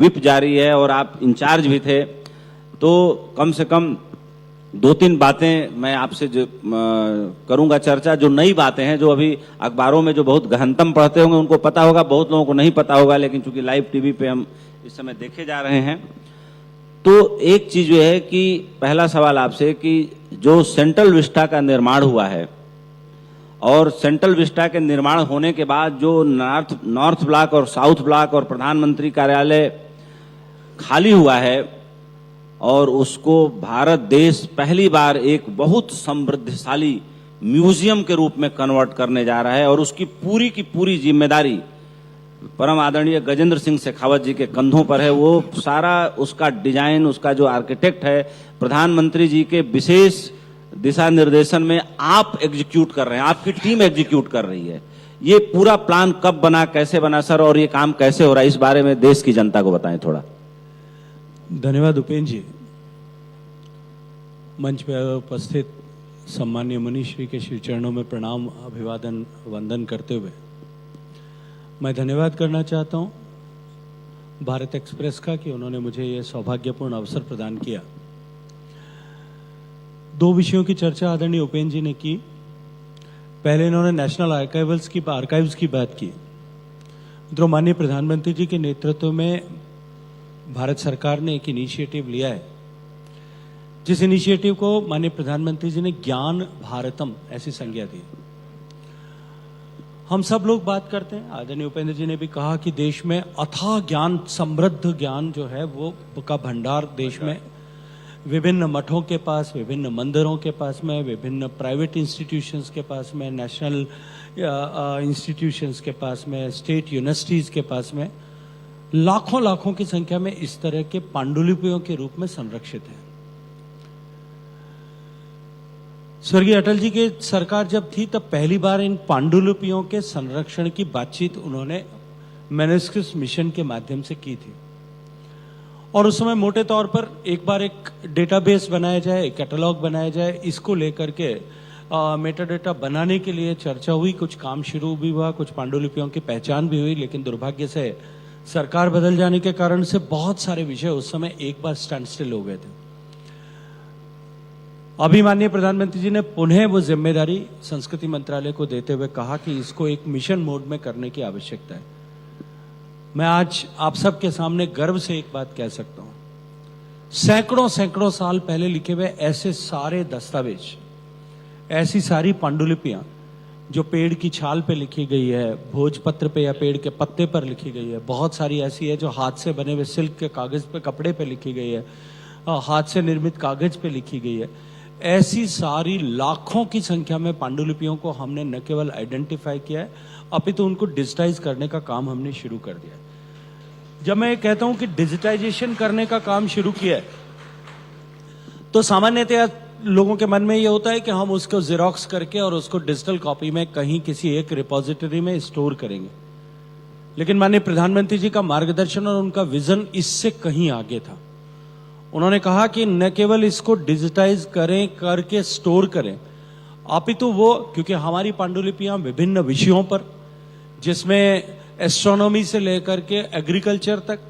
Whip जारी है और आप इंचार्ज भी थे, तो कम से कम 2-3 बातें मैं आपसे करूंगा चर्चा, जो नई बातें हैं, जो अभी अखबारों में जो बहुत गहनतम पढ़ते होंगे उनको पता होगा, बहुत लोगों को नहीं पता होगा, लेकिन चूंकि लाइव टीवी पे हम इस समय देखे जा रहे हैं। तो एक चीज जो है कि पहला सवाल आपसे कि जो सेंट्रल विस्टा का निर्माण हुआ है और सेंट्रल विस्टा के निर्माण होने के बाद जो नॉर्थ ब्लॉक और साउथ ब्लॉक और प्रधानमंत्री कार्यालय खाली हुआ है और उसको भारत देश पहली बार एक बहुत समृद्धशाली म्यूजियम के रूप में कन्वर्ट करने जा रहा है और उसकी पूरी जिम्मेदारी परम आदरणीय गजेंद्र सिंह शेखावत जी के कंधों पर है। वो सारा उसका डिजाइन, उसका जो आर्किटेक्ट है, प्रधानमंत्री जी के विशेष दिशा निर्देशन में आप एग्जीक्यूट कर रहे हैं, आपकी टीम एग्जीक्यूट कर रही है। ये पूरा प्लान कब बना, कैसे बना सर, और ये काम कैसे हो रहा है, इस बारे में देश की जनता को बताएं थोड़ा। धन्यवाद उपेंद्र जी। मंच पर उपस्थित सम्माननीय मनीष श्री के श्री चरणों में प्रणाम, अभिवादन, वंदन करते हुए मैं धन्यवाद करना चाहता हूं भारत एक्सप्रेस का कि उन्होंने मुझे यह सौभाग्यपूर्ण अवसर प्रदान किया। 2 विषयों की चर्चा आदरणीय उपेंद्र जी ने की। पहले इन्होंने नेशनल आर्काइव्स की बात की। मित्रों, माननीय प्रधानमंत्री जी के नेतृत्व में भारत सरकार ने एक इनिशिएटिव लिया है, जिस इनिशिएटिव को माननीय प्रधानमंत्री जी ने ज्ञान भारतम ऐसी संज्ञा दी। हम सब लोग बात करते हैं, आदरणीय उपेंद्र जी ने भी कहा कि देश में अथाह ज्ञान, समृद्ध ज्ञान जो है वो का भंडार देश में विभिन्न मठों के पास, विभिन्न मंदिरों के पास में, विभिन्न प्राइवेट इंस्टीट्यूशंस के पास में, नेशनल इंस्टीट्यूशंस के पास में, स्टेट यूनिवर्सिटीज के पास में लाखों की संख्या में इस तरह के पांडुलिपियों के रूप में संरक्षित है। स्वर्गीय अटल जी की सरकार जब थी तब पहली बार इन पांडुलिपियों के संरक्षण की बातचीत उन्होंने मैन्युस्क्रिप्ट मिशन के माध्यम से की थी और उस समय मोटे तौर पर एक बार एक डेटाबेस बनाया जाए, एक कैटलॉग बनाया जाए, इसको लेकर के मेटाडेटा बनाने के लिए चर्चा हुई। कुछ काम शुरू भी हुआ, कुछ पांडुलिपियों की पहचान भी हुई, लेकिन दुर्भाग्य से सरकार बदल जाने के कारण से बहुत सारे विषय उस समय एक बार स्टैंड स्टिल हो गए थे। अभी माननीय प्रधानमंत्री जी ने पुनः वो जिम्मेदारी संस्कृति मंत्रालय को देते हुए कहा कि इसको एक मिशन मोड में करने की आवश्यकता है। मैं आज आप सबके सामने गर्व से एक बात कह सकता हूं, सैकड़ों साल पहले लिखे हुए ऐसे सारे दस्तावेज, ऐसी सारी पांडुलिपियां जो पेड़ की छाल पे लिखी गई है, भोजपत्र पे या पेड़ के पत्ते पर लिखी गई है, बहुत सारी ऐसी है जो हाथ से बने हुए सिल्क के कागज पे, कपड़े पे लिखी गई है, हाथ से निर्मित कागज पे लिखी गई है। ऐसी सारी लाखों की संख्या में पांडुलिपियों को हमने न केवल आइडेंटिफाई किया है, अपितु उनको डिजिटाइज करने का काम हमने शुरू कर दिया है। जब मैं कहता हूं कि डिजिटाइजेशन करने का काम शुरू किया है, तो सामान्यतः लोगों के मन में यह होता है कि हम उसको जेरोक्स करके और उसको डिजिटल कॉपी में कहीं किसी एक रिपोजिटरी में स्टोर करेंगे, लेकिन माननीय प्रधानमंत्री जी का मार्गदर्शन और उनका विजन इससे कहीं आगे था। उन्होंने कहा कि न केवल इसको डिजिटाइज करें, करके स्टोर करें, अपितु वो, क्योंकि हमारी पांडुलिपियां विभिन्न विषयों पर, जिसमें एस्ट्रोनॉमी से लेकर के एग्रीकल्चर तक,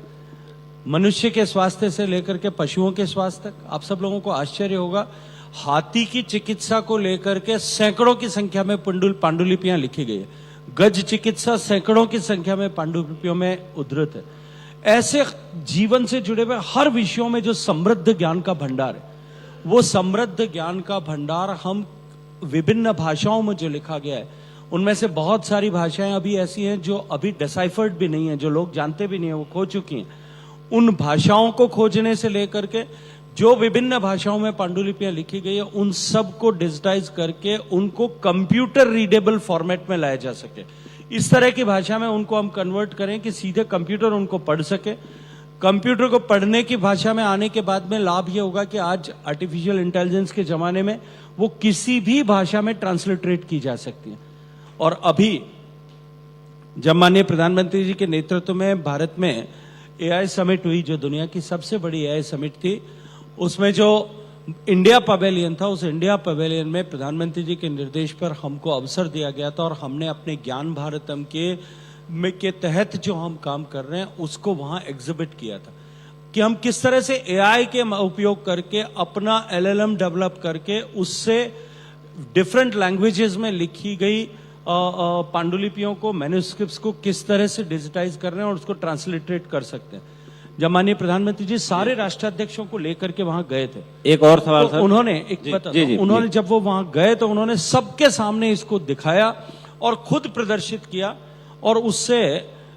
मनुष्य के स्वास्थ्य से लेकर के पशुओं के स्वास्थ्य तक, आप सब लोगों को आश्चर्य होगा, हाथी की चिकित्सा को लेकर के सैकड़ों की संख्या में पांडुलिपियां लिखी गई है। गज चिकित्सा सैकड़ों की संख्या में पांडुलिपियों में उद्धृत है। ऐसे जीवन से जुड़े हुए हर विषयों में जो समृद्ध ज्ञान का भंडार है, वो समृद्ध ज्ञान का भंडार हम विभिन्न भाषाओं में जो लिखा गया है, उनमें से बहुत सारी भाषाएं अभी ऐसी हैं जो अभी डिसाइफर्ड भी नहीं है, जो लोग जानते भी नहीं है, वो खो चुकी हैं। उन भाषाओं को खोजने से लेकर के जो विभिन्न भाषाओं में पांडुलिपियां लिखी गई है, उन सब को डिजिटाइज करके उनको कंप्यूटर रीडेबल फॉर्मेट में लाया जा सके, इस तरह की भाषा में उनको हम कन्वर्ट करें कि सीधे कंप्यूटर उनको पढ़ सके। कंप्यूटर को पढ़ने की भाषा में आने के बाद में लाभ यह होगा कि आज आर्टिफिशियल इंटेलिजेंस के जमाने में वो किसी भी भाषा में ट्रांसलिटरेट की जा सकती है। और अभी जब माननीय प्रधानमंत्री जी के नेतृत्व में भारत में एआई समिट हुई, जो दुनिया की सबसे बड़ी एआई समिट थी, उसमें जो इंडिया पवेलियन था, उस इंडिया पवेलियन में प्रधानमंत्री जी के निर्देश पर हमको अवसर दिया गया था और हमने अपने ज्ञान भारतम के में के तहत जो हम काम कर रहे हैं उसको वहां एग्जिबिट किया था कि हम किस तरह से एआई के उपयोग करके अपना एलएलएम डेवलप करके उससे डिफरेंट लैंग्वेजेस में लिखी गई पांडुलिपियों को, मैन्युस्क्रिप्ट्स को किस तरह से डिजिटाइज कर रहे हैं और उसको ट्रांसलिटरेट कर सकते हैं। जब माननीय प्रधानमंत्री जी सारे राष्ट्राध्यक्षों को लेकर के वहां गए थे, एक और सवाल तो सर, उन्होंने एक बता उन्होंने जब वो वहां गए तो उन्होंने सबके सामने इसको दिखाया और खुद प्रदर्शित किया, और उससे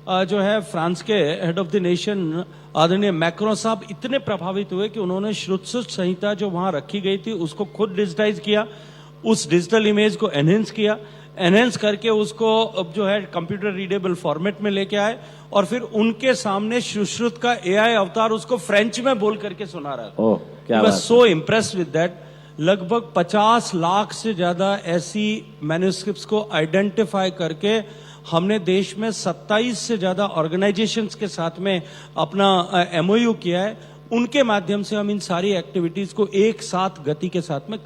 जो है फ्रांस के हेड ऑफ द नेशन आदरणीय मैक्रोन साहब इतने प्रभावित हुए कि उन्होंने श्रुतसुत संहिता जो वहां रखी गई थी उसको खुद डिजिटाइज किया, उस डिजिटल इमेज को एनहेंस किया, एनहेंस करके उसको अब जो है कंप्यूटर रीडेबल फॉर्मेट में लेके आए, और फिर उनके सामने सुश्रुत का एआई अवतार उसको फ्रेंच में बोल करके सुना रहा था। ओह क्या वाज बात। So impressed with that. लगभग 50 लाख से ज्यादा ऐसी मैन्युस्क्रिप्ट्स को आइडेंटिफाई करके हमने देश में 27 से ज्यादा ऑर्गेनाइजेशंस के साथ में अपना एमओयू किया है। उनके माध्यम से हम इन सारी एक्टिविटीज को एक साथ गति के साथ में